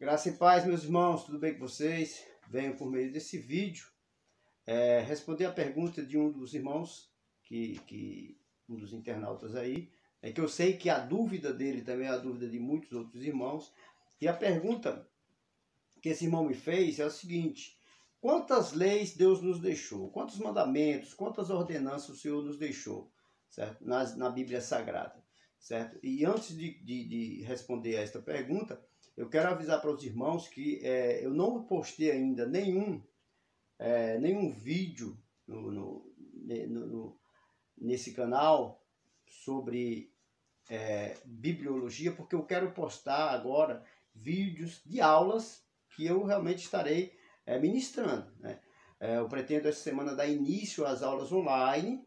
Graça e paz, meus irmãos, tudo bem com vocês? Venho por meio desse vídeo responder a pergunta de um dos irmãos, um dos internautas aí, que eu sei que a dúvida dele também é a dúvida de muitos outros irmãos. E a pergunta que esse irmão me fez é o seguinte: quantas leis Deus nos deixou? Quantos mandamentos, quantas ordenanças o Senhor nos deixou, certo? Na Bíblia Sagrada, certo? E antes de responder a esta pergunta, eu quero avisar para os irmãos que eu não postei ainda nenhum vídeo nesse canal sobre bibliologia, porque eu quero postar agora vídeos de aulas que eu realmente estarei ministrando, né? Eu pretendo essa semana dar início às aulas online,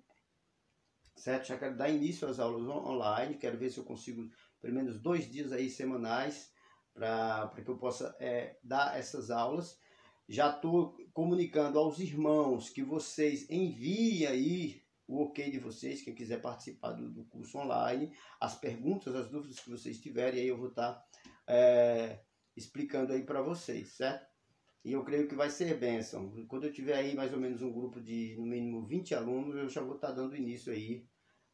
certo? Já quero dar início às aulas online, quero ver se eu consigo pelo menos 2 dias aí semanais para que eu possa dar essas aulas. Já estou comunicando aos irmãos que vocês enviem aí o ok de vocês, quem quiser participar do curso online, as perguntas, as dúvidas que vocês tiverem, aí eu vou estar explicando aí para vocês, certo? E eu creio que vai ser bênção. Quando eu tiver aí mais ou menos um grupo de, no mínimo, 20 alunos, eu já vou estar dando início aí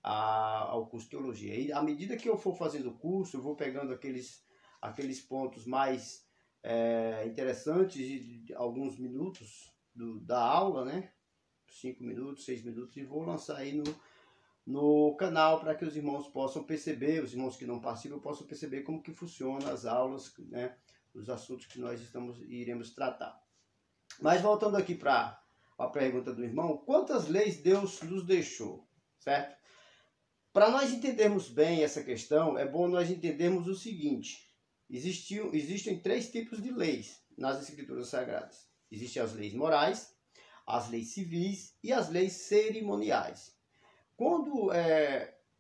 ao curso de teologia. E à medida que eu for fazendo o curso, eu vou pegando aqueles pontos mais interessantes de alguns minutos da aula, né? 5 minutos, 6 minutos, e vou lançar aí no canal para que os irmãos possam perceber, os irmãos que não participam possam perceber como que funciona as aulas, né? Os assuntos que nós iremos tratar. Mas voltando aqui para a pergunta do irmão, quantas leis Deus nos deixou, certo? Para nós entendermos bem essa questão, é bom nós entendermos o seguinte: existem 3 tipos de leis nas Escrituras Sagradas. Existem as leis morais, as leis civis e as leis cerimoniais. Quando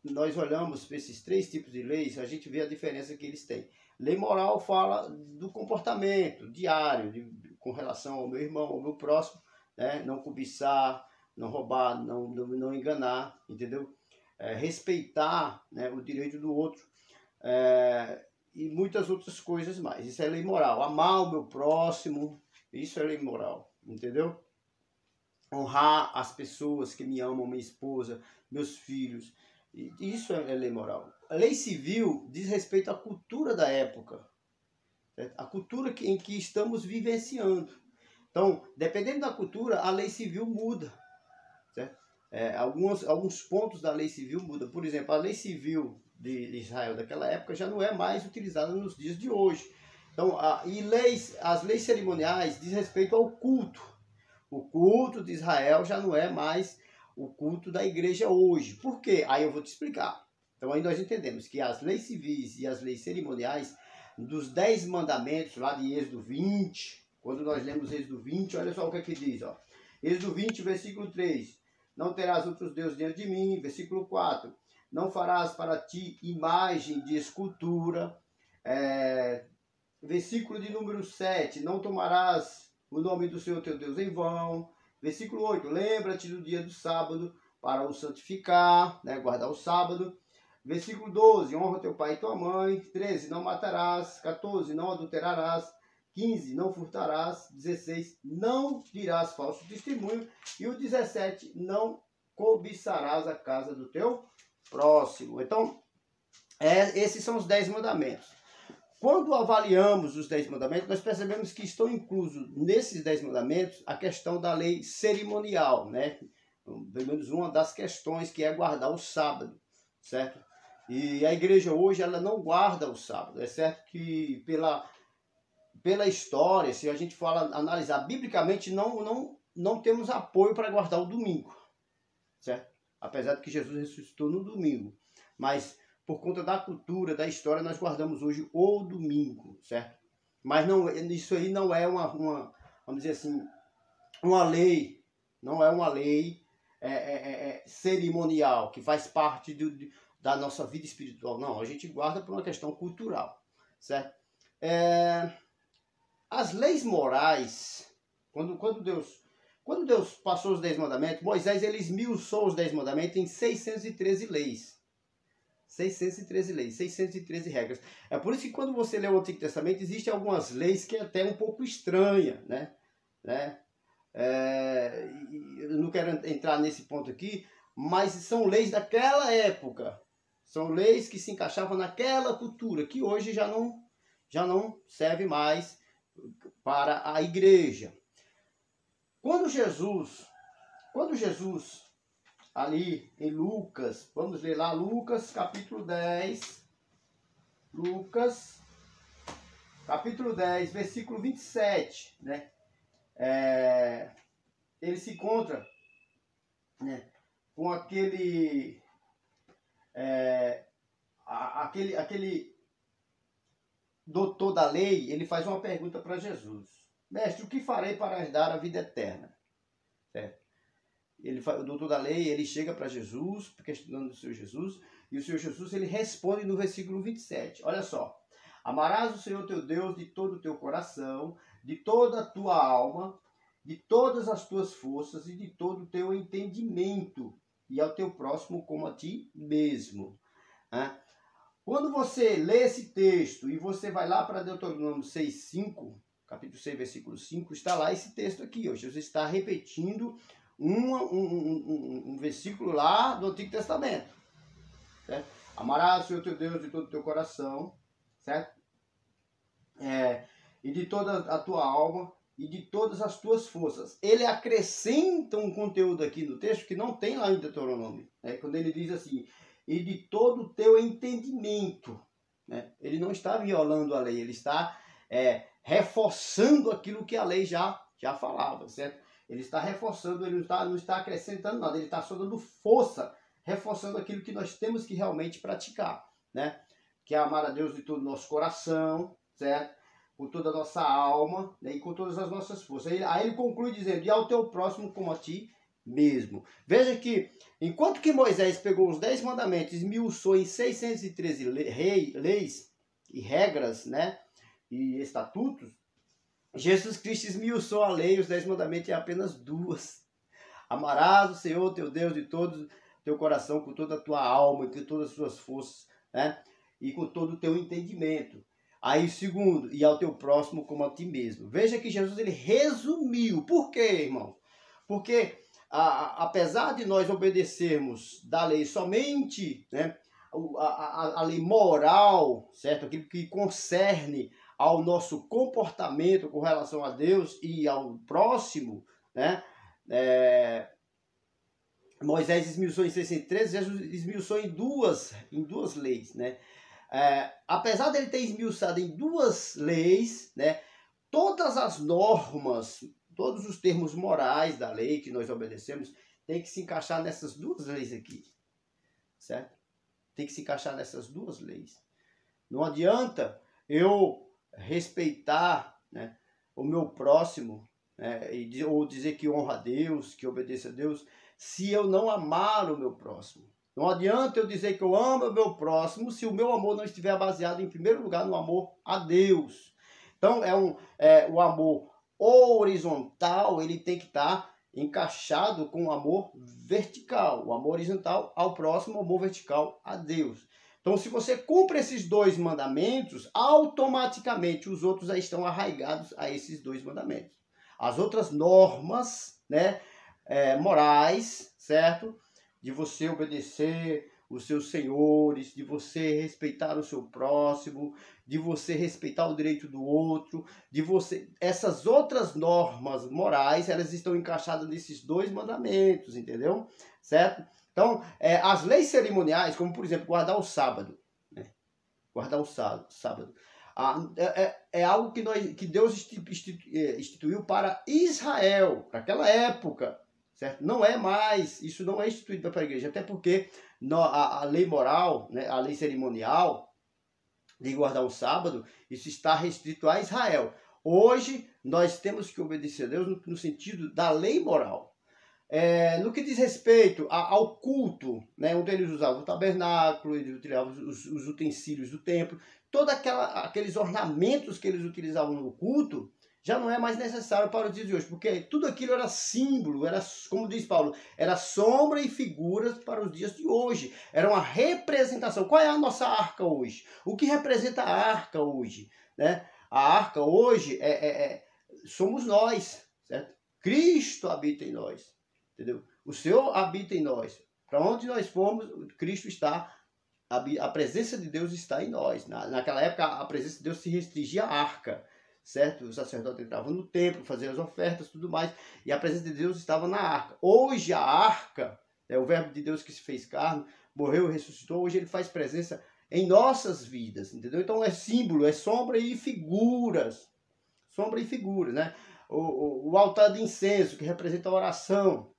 nós olhamos para esses 3 tipos de leis, a gente vê a diferença que eles têm. Lei moral fala do comportamento diário, com relação ao meu irmão, ao meu próximo, né? Não cobiçar, não roubar, não enganar, entendeu? Respeitar, né, o direito do outro, e muitas outras coisas mais. Isso é lei moral. Amar o meu próximo, isso é lei moral, entendeu? Honrar as pessoas que me amam, minha esposa, meus filhos, isso é lei moral. A lei civil diz respeito à cultura da época, certo? A cultura em que estamos vivenciando. Então, dependendo da cultura, a lei civil muda, certo? Alguns pontos da lei civil mudam. Por exemplo, a lei civil de Israel daquela época já não é mais utilizada nos dias de hoje. Então, as leis cerimoniais diz respeito ao culto. O culto de Israel já não é mais o culto da igreja hoje. Por quê? Aí eu vou te explicar. Então aí nós entendemos que as leis civis e as leis cerimoniais, dos 10 mandamentos lá de Êxodo 20, quando nós lemos Êxodo 20, olha só o que aqui diz, ó. Êxodo 20, versículo 3. Não terás outros deuses diante de mim. Versículo 4. Não farás para ti imagem de escultura. Versículo de número 7. Não tomarás o nome do Senhor teu Deus em vão. Versículo 8. Lembra-te do dia do sábado para o santificar, né? Guardar o sábado. Versículo 12. Honra teu pai e tua mãe. 13. Não matarás. 14. Não adulterarás. 15. Não furtarás. 16. Não dirás falso testemunho. E o 17. Não cobiçarás a casa do teu próximo. Então, esses são os 10 mandamentos. Quando avaliamos os 10 mandamentos, nós percebemos que estão inclusos nesses 10 mandamentos a questão da lei cerimonial, né? Pelo menos uma das questões, que é guardar o sábado, certo? E a igreja hoje, ela não guarda o sábado. É certo que pela história, se a gente analisar biblicamente, não temos apoio para guardar o domingo, certo? Apesar de que Jesus ressuscitou no domingo. Mas por conta da cultura, da história, nós guardamos hoje o domingo, certo? Mas isso aí não é vamos dizer assim, uma lei, não é uma lei cerimonial, que faz parte da nossa vida espiritual. Não, a gente guarda por uma questão cultural, certo? As leis morais, quando Deus passou os 10 mandamentos, Moisés ele esmiuçou os 10 mandamentos em 613 leis. 613 leis, 613 regras. É por isso que quando você lê o Antigo Testamento, existem algumas leis que é até um pouco estranha, né? Eu não quero entrar nesse ponto aqui, mas são leis daquela época. São leis que se encaixavam naquela cultura, que hoje já não serve mais para a igreja. Quando Jesus, ali em Lucas, vamos ler lá Lucas capítulo 10, Lucas capítulo 10, versículo 27, né? Ele se encontra, né, com aquele doutor da lei. Ele faz uma pergunta para Jesus: mestre, o que farei para herdar a vida eterna? Certo? O doutor da lei, ele chega para Jesus, questionando o Senhor Jesus, e o Senhor Jesus, ele responde no versículo 27. Olha só: amarás o Senhor teu Deus de todo o teu coração, de toda a tua alma, de todas as tuas forças e de todo o teu entendimento, e ao teu próximo como a ti mesmo. Quando você lê esse texto e você vai lá para Deuteronômio 6:5, capítulo 6, versículo 5, está lá esse texto aqui. Jesus está repetindo um versículo lá do Antigo Testamento. Certo? Amarás o Senhor teu Deus de todo o teu coração, certo? E de toda a tua alma e de todas as tuas forças. Ele acrescenta um conteúdo aqui no texto que não tem lá em Deuteronômio. Quando ele diz assim: e de todo o teu entendimento. Ele não está violando a lei, ele está reforçando aquilo que a lei já falava, certo? Ele está reforçando, ele não está acrescentando nada, ele está só dando força, reforçando aquilo que nós temos que realmente praticar, né? Que é amar a Deus de todo o nosso coração, certo? Com toda a nossa alma, né? E com todas as nossas forças. Aí ele conclui dizendo: e ao teu próximo como a ti mesmo. Veja que, enquanto que Moisés pegou os 10 mandamentos e esmiuçou em 613 leis e regras, né, e estatutos, Jesus Cristo esmiuçou a lei, os 10 mandamentos, em apenas 2. Amarás o Senhor teu Deus de todo o teu coração, com toda a tua alma, com todas as suas forças, né, e com todo o teu entendimento. Aí, segundo, e ao teu próximo como a ti mesmo. Veja que Jesus, ele resumiu. Por quê, irmão? Porque apesar de nós obedecermos da lei somente, né, a lei moral, certo? Aquilo que concerne ao nosso comportamento com relação a Deus e ao próximo, né? Moisés esmiuçou em 613, Jesus esmiuçou em duas leis, né? Apesar dele ter esmiuçado em 2 leis, né, todas as normas, todos os termos morais da lei que nós obedecemos tem que se encaixar nessas 2 leis aqui, certo? Tem que se encaixar nessas 2 leis. Não adianta eu respeitar, né, o meu próximo, né, ou dizer que honra a Deus, que obedece a Deus, se eu não amar o meu próximo. Não adianta eu dizer que eu amo o meu próximo se o meu amor não estiver baseado, em primeiro lugar, no amor a Deus. Então, o amor horizontal, ele tem que estar encaixado com o amor vertical. O amor horizontal ao próximo, o amor vertical a Deus. Então, se você cumpre esses 2 mandamentos, automaticamente os outros já estão arraigados a esses 2 mandamentos. As outras normas, né, morais, certo? De você obedecer os seus senhores, de você respeitar o seu próximo, de você respeitar o direito do outro, essas outras normas morais, elas estão encaixadas nesses 2 mandamentos, entendeu? Certo? Então, as leis cerimoniais, como por exemplo, guardar o sábado, né? Guardar o sábado. É algo que Deus instituiu para Israel, para aquela época. Certo? Não é mais, isso não é instituído para a igreja, até porque a lei moral, né, a lei cerimonial de guardar o sábado, isso está restrito a Israel. Hoje, nós temos que obedecer a Deus no sentido da lei moral. No que diz respeito ao culto, né, onde eles usavam o tabernáculo, eles utilizavam os utensílios do templo, todos aqueles ornamentos que eles utilizavam no culto, já não é mais necessário para os dias de hoje, porque tudo aquilo era símbolo, era, como diz Paulo, era sombra e figuras para os dias de hoje. Era uma representação. Qual é a nossa arca hoje? O que representa a arca hoje? Né? A arca hoje somos nós, certo? Cristo habita em nós, entendeu? O Senhor habita em nós. Para onde nós formos, Cristo está, a presença de Deus está em nós. Naquela época, a presença de Deus se restringia à arca, certo? O sacerdote entrava no templo, fazia as ofertas, tudo mais, e a presença de Deus estava na arca. Hoje a arca, o verbo de Deus que se fez carne, morreu e ressuscitou, hoje ele faz presença em nossas vidas, entendeu? Então é símbolo, é sombra e figuras. Sombra e figuras, né? O altar de incenso, que representa a oração,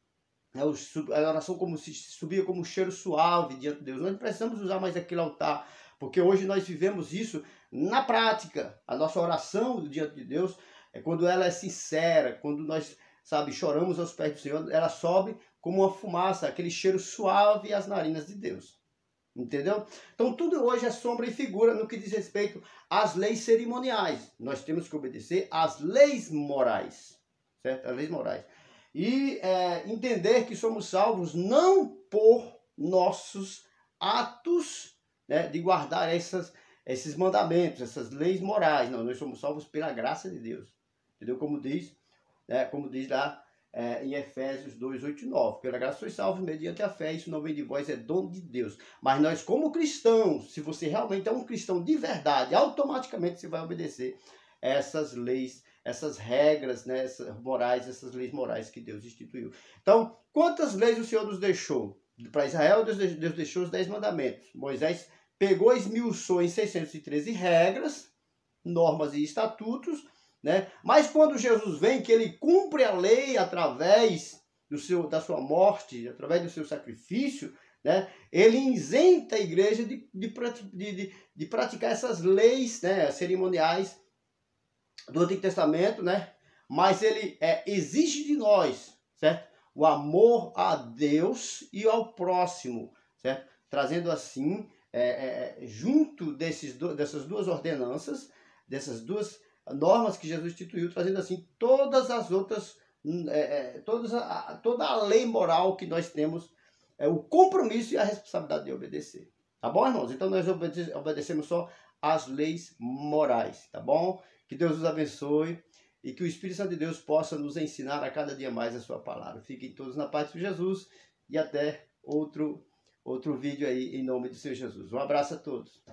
né? A oração como se subia como um cheiro suave diante de Deus. Nós não precisamos usar mais aquele altar, porque hoje nós vivemos isso na prática. A nossa oração diante de Deus é quando ela é sincera, quando nós, sabe, choramos aos pés do Senhor, ela sobe como uma fumaça, aquele cheiro suave às narinas de Deus. Entendeu? Então tudo hoje é sombra e figura no que diz respeito às leis cerimoniais. Nós temos que obedecer às leis morais, certo? As leis morais. E entender que somos salvos não por nossos atos, né, de guardar esses mandamentos, essas leis morais. Não, nós somos salvos pela graça de Deus. Entendeu? Como diz lá em Efésios 2, 8 e 9. Pela graça sois salvos mediante a fé, isso não vem de vós, é dom de Deus. Mas nós, como cristãos, se você realmente é um cristão de verdade, automaticamente você vai obedecer essas leis, essas regras, né, essas leis morais que Deus instituiu. Então, quantas leis o Senhor nos deixou? Para Israel, Deus deixou os 10 mandamentos. Moisés pegou e esmiuçou em 613 regras, normas e estatutos, né? Mas quando Jesus vem, que ele cumpre a lei através da sua morte, através do seu sacrifício, né? Ele isenta a igreja de praticar essas leis, né, cerimoniais do Antigo Testamento, né? Mas ele exige de nós, certo? O amor a Deus e ao próximo, certo? Trazendo assim, junto dessas duas ordenanças, dessas duas normas que Jesus instituiu, trazendo assim todas as outras, toda a lei moral que nós temos, o compromisso e a responsabilidade de obedecer. Tá bom, irmãos? Então nós obedecemos só as leis morais, tá bom? Que Deus nos abençoe e que o Espírito Santo de Deus possa nos ensinar a cada dia mais a sua palavra. Fiquem todos na paz de Jesus e até outro vídeo aí em nome do Senhor Jesus. Um abraço a todos.